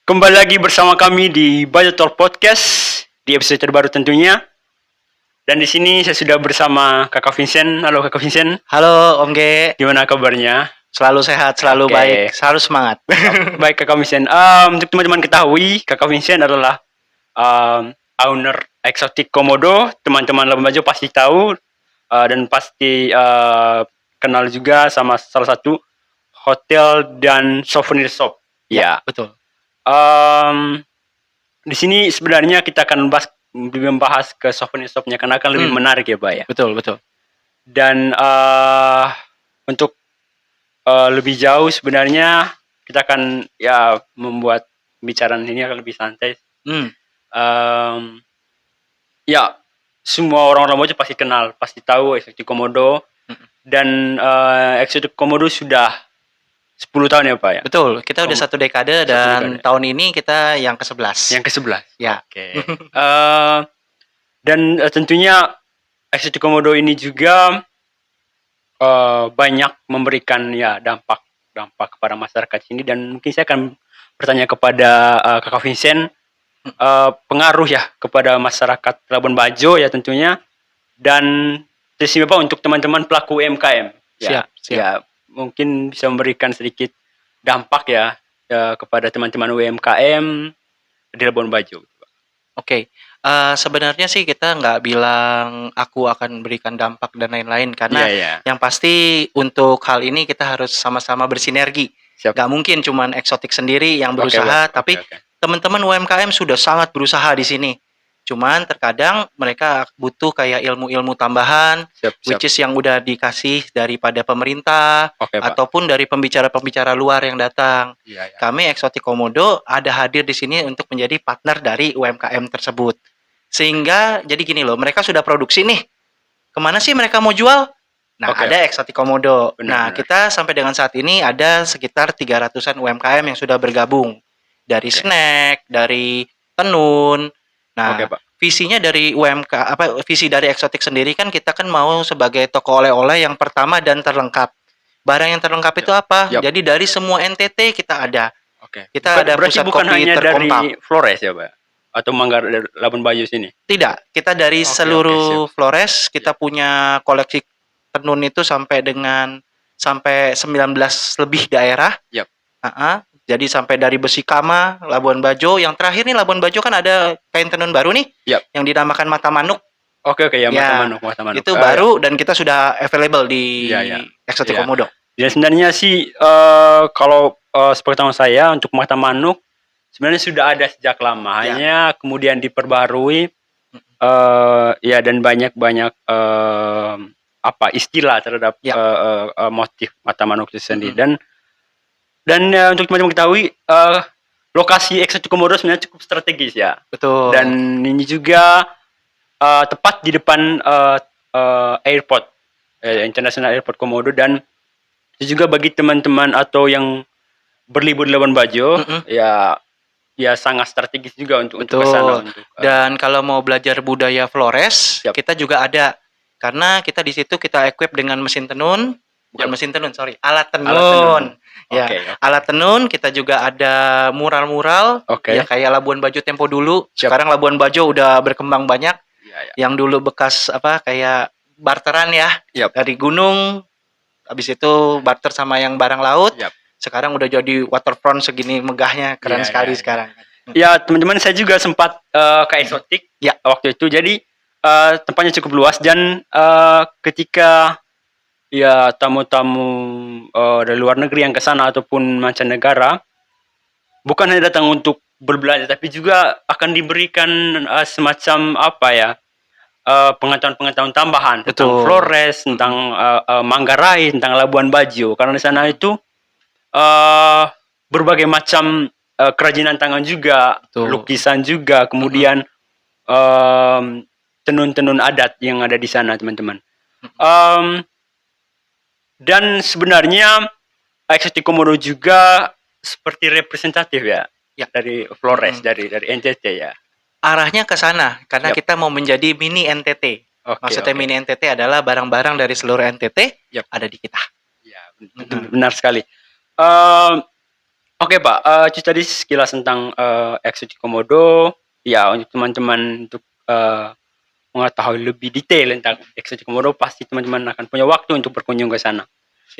Kembali lagi bersama kami di Budget Talk Podcast di episode terbaru tentunya. Dan di sini saya sudah bersama Kakak Vincent. Halo Kakak Vincent. Halo Om G, Gimana kabarnya? selalu sehat, selalu Oke. baik, selalu semangat. Baik Kakak Vincent. Untuk teman-teman ketahui, Kakak Vincent adalah owner Exotic Komodo. Teman-teman Labuan Bajo pasti tahu dan pasti kenal juga sama salah satu hotel dan souvenir shop. Ya. Betul. Di sini sebenarnya kita akan membahas ke souvenir shopnya karena akan lebih menarik ya Pak ya. Betul. Dan untuk lebih jauh sebenarnya kita akan ya membuat pembicaraan ini akan lebih santai. Ya semua orang-orang Mojo pasti kenal, pasti tahu Exotic Komodo. Dan Exotic Komodo sudah 10 tahun ya Pak ya? Betul, kita udah 1 dekade dan tahun ini kita yang ke-11. Yang ke-11? Ya. Oke. Dan tentunya Exotic Komodo ini juga banyak memberikan ya dampak kepada masyarakat sini, dan mungkin saya akan bertanya kepada Kakak Vincent pengaruh ya kepada masyarakat Labuan Bajo ya tentunya, dan terutama untuk teman-teman pelaku UMKM. Siap. Ya, mungkin bisa memberikan sedikit dampak ya kepada teman-teman UMKM di Labuan Bajo. Oke. Sebenarnya sih kita nggak bilang aku akan berikan dampak dan lain-lain karena yang pasti untuk hal ini kita harus sama-sama bersinergi. Siap. Nggak mungkin cuman Eksotik sendiri yang berusaha, tapi teman-teman UMKM sudah sangat berusaha di sini. Cuman terkadang mereka butuh kayak ilmu-ilmu tambahan, which is yang udah dikasih daripada pemerintah ataupun dari pembicara-pembicara luar yang datang. Kami Exotic Komodo ada hadir di sini untuk menjadi partner dari UMKM tersebut. Sehingga jadi gini loh, mereka sudah produksi nih. Kemana sih mereka mau jual? Nah, ada Exotic Komodo. Nah, kita sampai dengan saat ini ada sekitar 300-an UMKM yang sudah bergabung. Dari snack, dari tenun. Nah, visinya dari visi dari Exotic sendiri kan kita kan mau sebagai toko oleh-oleh yang pertama dan terlengkap. Barang yang terlengkap itu apa? Jadi dari semua NTT kita ada. Kita ada pusat bukan kopi hanya terkompak. dari Flores ya Pak? Atau Manggar Labuan Bajo sini? Tidak, kita dari seluruh Flores kita punya koleksi tenun itu sampai 19 lebih daerah. Jadi sampai dari Besikama, Labuan Bajo, yang terakhir nih Labuan Bajo kan ada kain tenun baru nih, yang dinamakan Mata Manuk. Mata Manuk. Itu baru dan kita sudah available di Exotic Komodo. Ya sebenarnya sih kalau sepengetahuan saya untuk Mata Manuk sebenarnya sudah ada sejak lama, hanya kemudian diperbarui dan banyak istilah terhadap motif Mata Manuk itu sendiri. Dan untuk teman-teman ketahui, lokasi Exotic Komodo sebenarnya cukup strategis ya. Betul. Dan ini juga tepat di depan airport, International Airport Komodo, dan itu juga bagi teman-teman atau yang berlibur di Labuan Bajo, ya sangat strategis juga untuk ke sana. Dan kalau mau belajar budaya Flores, kita juga ada. Karena kita di situ kita equip dengan mesin tenun, alat tenun. Alat tenun, kita juga ada mural-mural, ya kayak Labuan Bajo tempo dulu. Sekarang Labuan Bajo udah berkembang banyak. Yang dulu bekas kayak barteran ya, dari gunung, habis itu barter sama yang barang laut. Sekarang udah jadi waterfront segini megahnya, keren sekali sekarang. Ya teman-teman, saya juga sempat ke Exotic waktu itu. Jadi tempatnya cukup luas, dan ketika ya tamu-tamu dari luar negeri yang ke sana ataupun mancanegara bukan hanya datang untuk berbelanja, tapi juga akan diberikan semacam pengetahuan tambahan tentang Flores, tentang Manggarai, tentang Labuan Bajo, karena di sana itu berbagai macam kerajinan tangan juga, lukisan juga, kemudian tenun-tenun adat yang ada di sana teman-teman. Dan sebenarnya Exotic Komodo juga seperti representatif ya dari Flores, dari NTT ya. Arahnya ke sana karena kita mau menjadi mini NTT. Maksudnya mini NTT adalah barang-barang dari seluruh NTT ada di kita. Ya, benar sekali. Oke Pak, itu tadi sekilas tentang Eksotik Komodo. Ya untuk teman-teman untuk mengetahui lebih detail tentang Eksotik Komodo, pasti teman-teman akan punya waktu untuk berkunjung ke sana.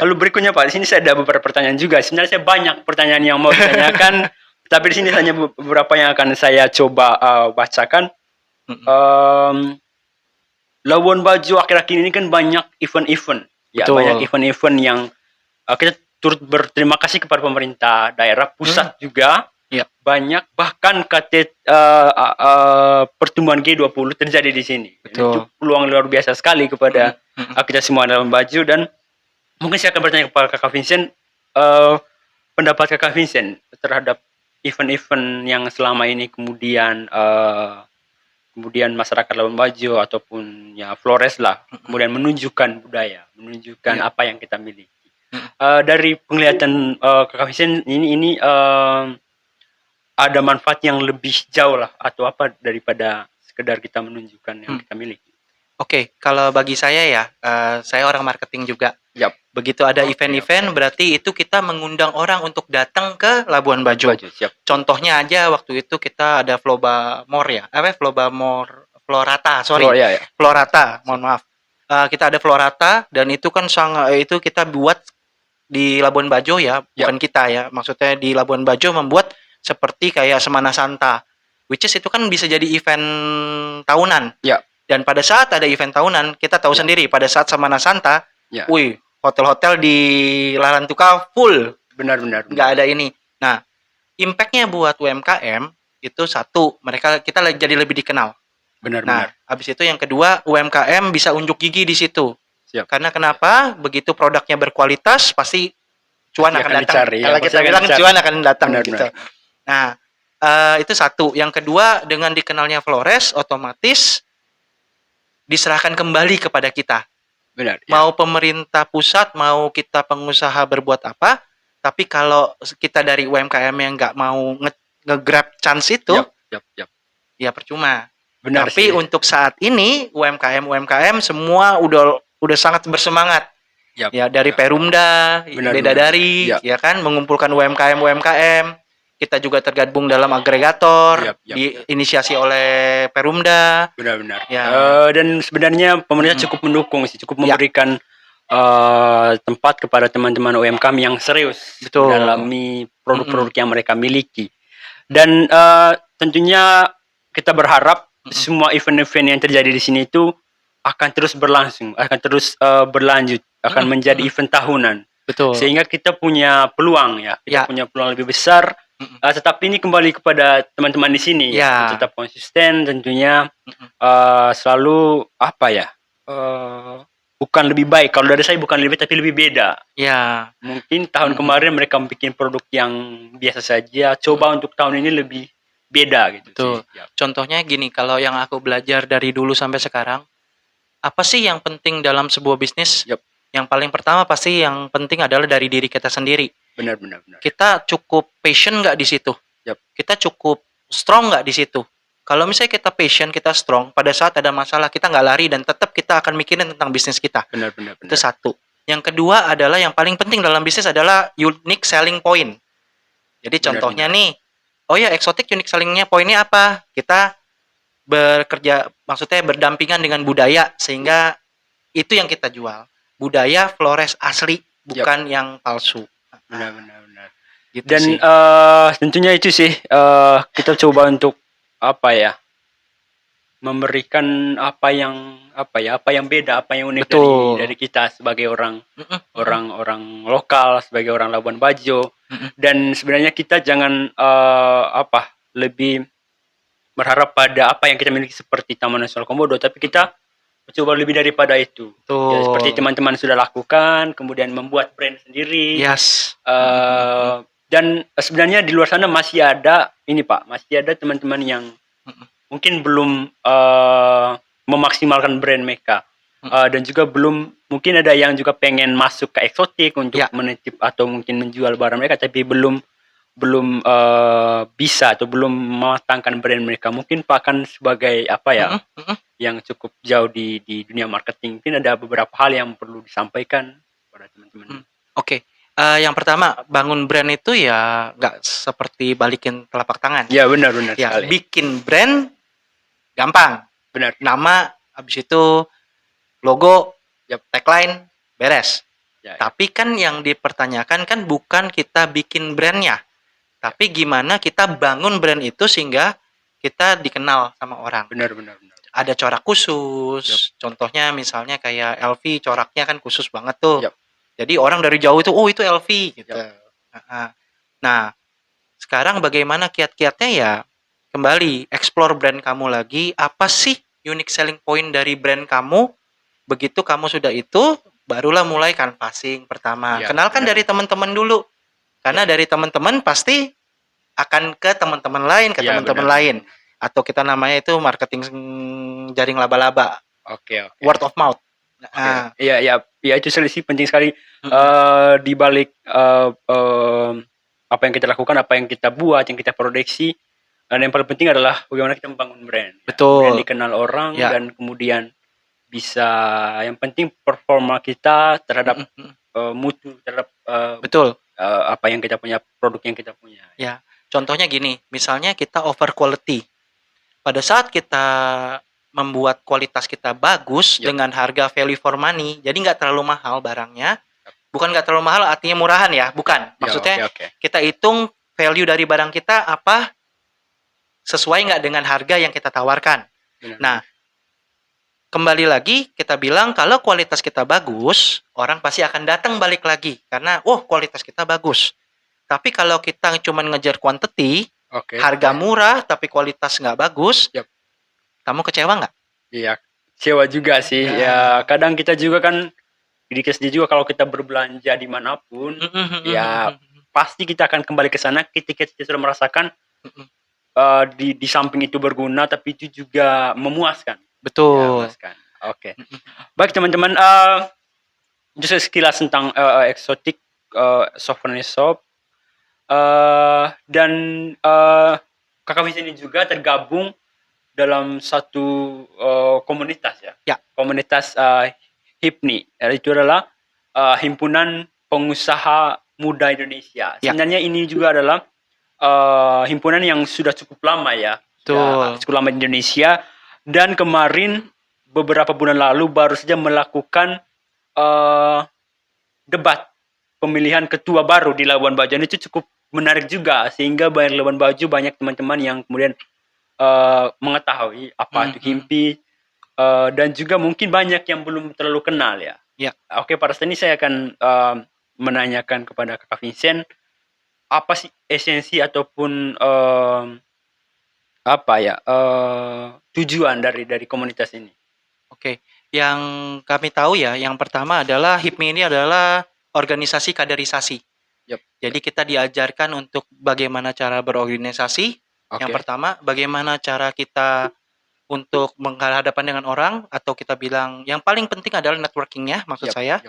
Lalu berikutnya Pak, di sini saya ada beberapa pertanyaan juga. Sebenarnya saya banyak pertanyaan yang mau ditanyakan, tapi di sini hanya beberapa yang akan saya coba bacakan. Labuan Bajo akhir-akhir ini kan banyak event-event, ya Betul. banyak event-event yang kita turut berterima kasih kepada pemerintah daerah pusat juga. Ya. Banyak bahkan pertumbuhan G20 terjadi di sini. Betul. Itu peluang luar biasa sekali kepada kita semua dalam baju. Dan mungkin saya akan bertanya kepada Kakak Vincent, pendapat Kakak Vincent terhadap event-event yang selama ini kemudian masyarakat Labuan Bajo ataupun ya Flores lah kemudian menunjukkan budaya, menunjukkan apa yang kita miliki. Dari penglihatan Kakak Vincent ini ada manfaat yang lebih jauh lah atau apa daripada sekedar kita menunjukkan yang kita miliki. Oke, kalau bagi saya ya, saya orang marketing juga. Yap. Begitu ada event-event, berarti itu kita mengundang orang untuk datang ke Labuan Bajo. Siap. Contohnya aja waktu itu kita ada Florata, Florata, mohon maaf. Kita ada Florata dan itu kan itu kita buat di Labuan Bajo ya, bukan kita ya. Maksudnya di Labuan Bajo membuat seperti kayak Semana Santa, which is itu kan bisa jadi event tahunan. Ya. Dan pada saat ada event tahunan, kita tahu sendiri pada saat Semana Santa, wih, hotel-hotel di Larantuka full. Benar. Nggak ada ini. Nah, impact-nya buat UMKM itu satu, kita jadi lebih dikenal. Benar. Habis itu yang kedua, UMKM bisa unjuk gigi di situ. Siap. Karena kenapa? Begitu produknya berkualitas, pasti cuan akan datang. Dicari, Kalau kita bilang cuan akan datang gitu. Benar. Nah, itu satu. Yang kedua, dengan dikenalnya Flores, otomatis diserahkan kembali kepada kita. Benar. Mau pemerintah pusat, mau kita pengusaha berbuat apa, tapi kalau kita dari UMKM yang nggak mau nge-grab chance itu, ya percuma. Benar. Tapi untuk saat ini UMKM semua udah sangat bersemangat. Ya dari Perumda, Bidadari, ya kan, mengumpulkan UMKM. Kita juga tergabung dalam agregator, diinisiasi oleh Perumda. Benar. Dan sebenarnya pemerintah cukup mendukung sih, cukup memberikan tempat kepada teman-teman UMKM yang serius mendalami produk-produk yang mereka miliki. Dan tentunya kita berharap semua event-event yang terjadi di sini itu akan terus berlangsung, akan terus berlanjut, akan menjadi event tahunan. Betul. Sehingga kita punya peluang kita punya peluang lebih besar. Tetapi ini kembali kepada teman-teman di sini tetap konsisten tentunya, selalu bukan lebih baik, kalau dari saya bukan lebih tapi lebih beda. Mungkin tahun kemarin mereka bikin produk yang biasa saja, coba untuk tahun ini lebih beda gitu. Betul. Contohnya gini, kalau yang aku belajar dari dulu sampai sekarang, apa sih yang penting dalam sebuah bisnis? Yang paling pertama pasti yang penting adalah dari diri kita sendiri. Benar. Kita cukup passion nggak di situ? Kita cukup strong nggak di situ? Kalau misalnya kita passion, kita strong, pada saat ada masalah kita nggak lari dan tetap kita akan mikirin tentang bisnis kita. Benar. Itu satu. Yang kedua adalah yang paling penting dalam bisnis adalah unique selling point. Jadi contohnya nih, Eksotik unique sellingnya poinnya apa? Kita bekerja, maksudnya berdampingan dengan budaya, sehingga itu yang kita jual. Budaya Flores asli, bukan yang palsu. Benar. Gitu. Dan tentunya itu sih kita coba untuk memberikan apa yang beda, apa yang unik dari kita sebagai orang lokal, sebagai orang Labuan Bajo. Dan sebenarnya kita jangan lebih berharap pada apa yang kita miliki seperti Taman Nasional Komodo, tapi kita coba lebih daripada itu. Seperti teman-teman sudah lakukan, kemudian membuat brand sendiri. Dan sebenarnya di luar sana masih ada teman-teman yang mungkin belum memaksimalkan brand mereka. Dan juga mungkin ada yang juga pengen masuk ke eksotik untuk menitip atau mungkin menjual barang mereka, tapi belum bisa atau belum mematangkan brand mereka. Mungkin Pak kan sebagai yang cukup jauh di dunia marketing, mungkin ada beberapa hal yang perlu disampaikan kepada teman-teman. Oke. Yang pertama, bangun brand itu ya nggak seperti balikin telapak tangan. Ya, benar Ya, sekali. bikin brand gampang. Benar. Nama, habis itu logo, Yap. tagline, beres. Ya, Tapi kan yang dipertanyakan kan bukan kita bikin brandnya, tapi gimana kita bangun brand itu sehingga kita dikenal sama orang. benar. Ada corak khusus, contohnya misalnya kayak LV, coraknya kan khusus banget tuh. Yap. Jadi orang dari jauh itu, oh itu LV gitu. Yap. Nah, sekarang bagaimana kiat-kiatnya ya? Kembali, explore brand kamu lagi. Apa sih unique selling point dari brand kamu? Begitu kamu sudah itu, barulah mulai canvassing pertama. Ya, Kenalkan benar. dari teman-teman dulu. Karena dari teman-teman pasti akan ke teman-teman lain, ke Ya, teman-teman benar. lain. Atau kita namanya itu marketing jaring laba-laba. Oke. Word of mouth. Iya, itu sih penting sekali di balik apa yang kita lakukan, apa yang kita buat, yang kita produksi. Dan yang paling penting adalah bagaimana kita membangun brand. Betul. Kemudian dikenal orang Ya. dan kemudian bisa, yang penting performa kita terhadap mutu, terhadap Betul. apa yang kita punya, produk yang kita punya. Ya, contohnya gini, misalnya kita over quality. Pada saat kita membuat kualitas kita bagus dengan harga value for money, jadi nggak terlalu mahal barangnya. Bukan nggak terlalu mahal artinya murahan ya, bukan. Maksudnya kita hitung value dari barang kita apa sesuai nggak dengan harga yang kita tawarkan. Nah, kembali lagi kita bilang kalau kualitas kita bagus, orang pasti akan datang balik lagi karena kualitas kita bagus. Tapi kalau kita cuma ngejar quantity, harga murah tapi kualitas nggak bagus, kamu kecewa nggak? Iya, kecewa juga sih. Ya, kadang kita juga kan diri kita sendiri juga kalau kita berbelanja dimanapun, ya pasti kita akan kembali ke sana ketika kita sudah merasakan di samping itu berguna, tapi itu juga memuaskan. Betul. Ya, memuaskan. Oke. Baik teman-teman, itu sekilas tentang eksotik souvenir shop. Dan Kakak Vincent ini juga tergabung dalam satu komunitas ya. Komunitas HIPNI. Itu adalah Himpunan Pengusaha Muda Indonesia. Sebenarnya ini juga adalah himpunan yang sudah cukup lama ya. Cukup lama di Indonesia. Dan kemarin beberapa bulan lalu baru saja melakukan debat pemilihan ketua baru di Labuan Bajo. Itu cukup menarik juga sehingga banyak Labuan Bajo, banyak teman-teman yang kemudian mengetahui apa itu HIMPI, dan juga mungkin banyak yang belum terlalu kenal ya. Oke, pada saat ini saya akan menanyakan kepada Kakak Vincent, apa sih esensi ataupun tujuan dari komunitas ini? Oke, yang kami tahu ya, yang pertama adalah HIPMI ini adalah organisasi kaderisasi. Jadi kita diajarkan untuk bagaimana cara berorganisasi. Yang pertama, bagaimana cara kita untuk menghadapan dengan orang, atau kita bilang yang paling penting adalah networkingnya, maksud saya.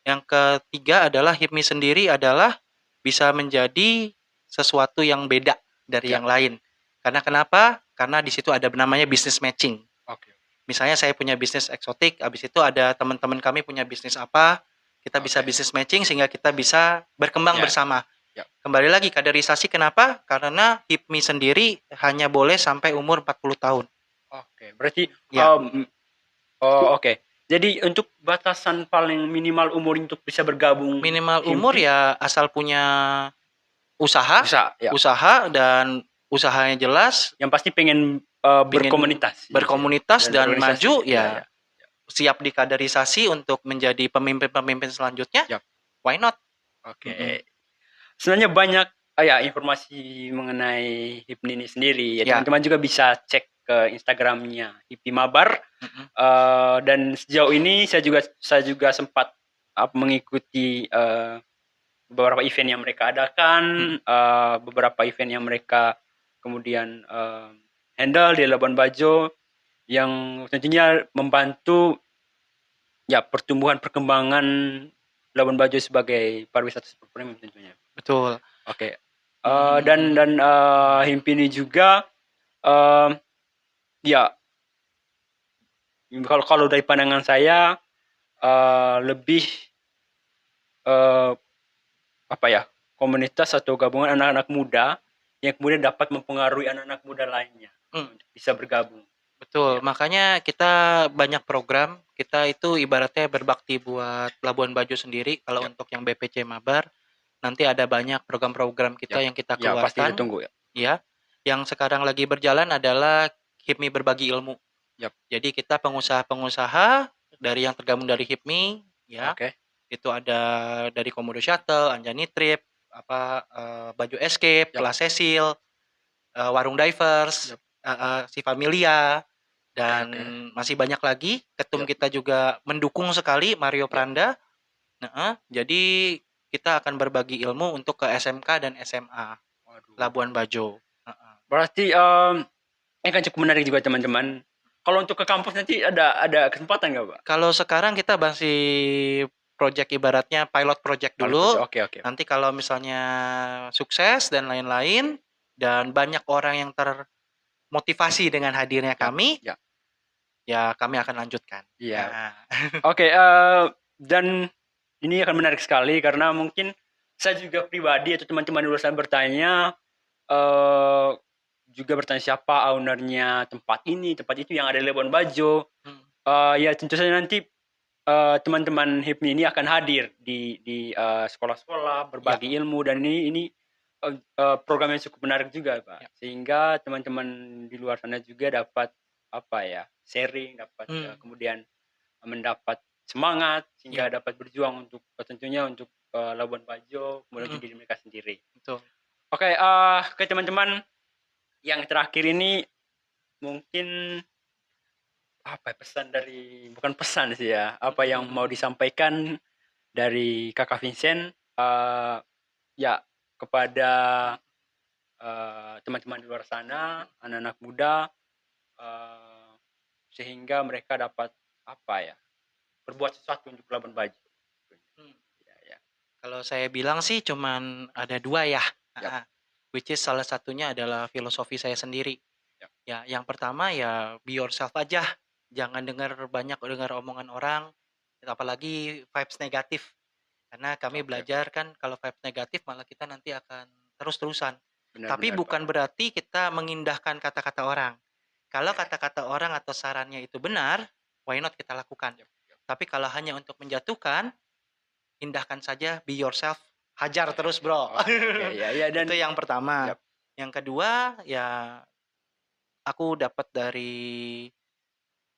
Yang ketiga adalah HIPMI sendiri adalah bisa menjadi sesuatu yang beda dari yang lain. Karena kenapa? Karena di situ ada namanya business matching. Misalnya saya punya bisnis eksotik, habis itu ada teman-teman kami punya bisnis apa, kita bisa bisnis matching sehingga kita bisa berkembang bersama. Kembali lagi kaderisasi, kenapa? Karena HIPMI sendiri hanya boleh sampai umur 40 tahun. Berarti jadi untuk batasan paling minimal umur untuk bisa bergabung, minimal umur ya asal punya usaha dan usahanya jelas, yang pasti pengen berkomunitas dan maju ya. Siap dikaderisasi untuk menjadi pemimpin-pemimpin selanjutnya. Why not? Sebenarnya banyak informasi mengenai HIPMI ini sendiri. Teman-teman juga bisa cek ke Instagramnya HIPMI Mabar. Dan sejauh ini saya juga sempat mengikuti beberapa event yang mereka adakan, beberapa event yang mereka kemudian handle di Labuan Bajo, yang tentunya membantu pertumbuhan perkembangan Labuan Bajo sebagai pariwisata super premium tentunya. Betul. Dan HIMPI ini juga kalau dari pandangan saya lebih apa ya, komunitas atau gabungan anak-anak muda yang kemudian dapat mempengaruhi anak-anak muda lainnya untuk bisa bergabung. Betul, makanya kita banyak program, kita itu ibaratnya berbakti buat Labuan Bajo sendiri. Kalau untuk yang BPC Mabar, nanti ada banyak program-program kita yang kita Ya, pasti keluarkan. ditunggu ya. Ya, yang sekarang lagi berjalan adalah HIPMI Berbagi Ilmu. Jadi kita pengusaha-pengusaha dari yang tergabung dari HIPMI, ya, itu ada dari Komodo Shuttle, Anjani Trip, Baju Escape, Kelas Cecil, Warung Divers, si Familia, dan masih banyak lagi. Ketum kita juga mendukung sekali Mario Pranda. Jadi kita akan berbagi ilmu untuk ke SMK dan SMA Labuan Bajo. Berarti ini kan cukup menarik juga teman-teman. Kalau untuk ke kampus nanti ada kesempatan nggak, Pak? Kalau sekarang kita masih project, ibaratnya pilot project dulu. Nanti kalau misalnya sukses dan lain-lain dan banyak orang yang termotivasi dengan hadirnya kami, ya kami akan lanjutkan. Iya. Dan ini akan menarik sekali karena mungkin saya juga pribadi atau teman-teman di luar sana bertanya juga bertanya siapa ownernya tempat ini, tempat itu yang ada di Labuan Bajo. Ya tentu saja nanti teman-teman HIPMI ini akan hadir di sekolah-sekolah berbagi ilmu, dan ini program yang cukup menarik juga, Pak. Sehingga teman-teman di luar sana juga dapat sharing, dapat kemudian mendapat semangat sehingga dapat berjuang untuk tentunya untuk Labuan Bajo, kemudian untuk diri mereka sendiri. Betul. Oke, teman-teman, yang terakhir ini mungkin pesan dari, bukan pesan sih ya, apa yang mau disampaikan dari Kakak Vincent ya kepada teman-teman di luar sana, anak-anak muda, sehingga mereka dapat berbuat sesuatu untuk Labuan Bajo. Kalau saya bilang sih cuman ada 2 ya. Which is salah satunya adalah filosofi saya sendiri. Ya, yang pertama ya be yourself aja. Jangan banyak dengar omongan orang, apalagi vibes negatif. Karena kami belajar kan kalau vibes negatif malah kita nanti akan terus-terusan. Tapi bukan berarti kita mengindahkan kata-kata orang. Kalau kata-kata orang atau sarannya itu benar, why not kita lakukan. Tapi kalau hanya untuk menjatuhkan, indahkan saja, be yourself, hajar terus, bro. Dan itu yang pertama. Yang kedua, ya aku dapat dari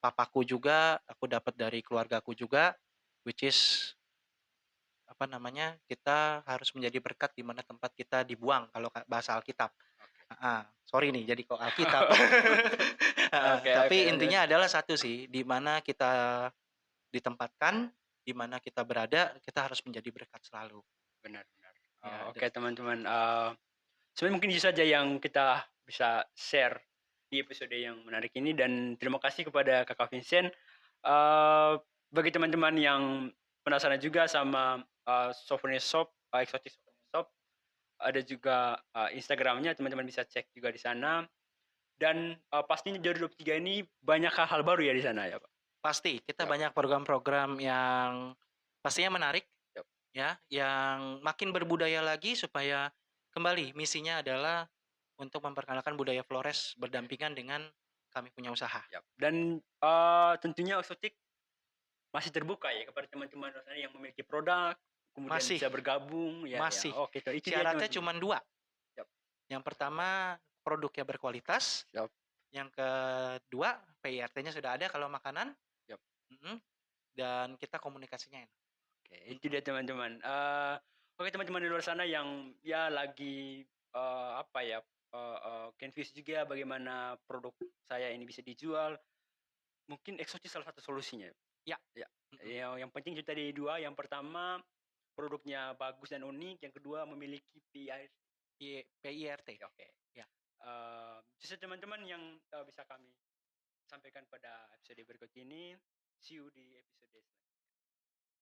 papaku juga, aku dapat dari keluargaku juga, which is kita harus menjadi berkat di mana tempat kita dibuang kalau bahasa Alkitab. Sorry nih jadi kok Alkitab. Tapi intinya adalah satu sih, di mana kita ditempatkan, di mana kita berada, kita harus menjadi berkat selalu. Benar-benar. Oke, teman-teman. Sebenarnya mungkin itu saja yang kita bisa share di episode yang menarik ini, dan terima kasih kepada Kakak Vincent. Bagi teman-teman yang penasaran juga sama Souvenir Shop, Exotic Souvenir Shop, ada juga Instagramnya, teman-teman bisa cek juga di sana. Dan pastinya 2023 ini banyak hal-hal baru ya di sana ya, Pak? Pasti, kita banyak program-program yang pastinya menarik, ya, yang makin berbudaya lagi supaya kembali misinya adalah untuk memperkenalkan budaya Flores berdampingan dengan kami punya usaha. Dan tentunya Exotic masih terbuka ya kepada teman-teman yang memiliki produk, kemudian bisa bergabung. Masih. Oke, itu syaratnya cuma 2. Yang pertama produknya berkualitas. Yang kedua PIRT-nya sudah ada kalau makanan. Dan kita komunikasinya enak. Oke, itu dia teman-teman. Oke, teman-teman di luar sana yang ya lagi confused juga bagaimana produk saya ini bisa dijual, mungkin Exotic salah satu solusinya. Yang penting itu tadi 2. Yang pertama produknya bagus dan unik, yang kedua memiliki PIRT. Oke. Sisa teman-teman yang bisa kami sampaikan pada episode berikut ini. See you di episode selanjutnya.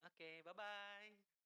Oke, bye-bye.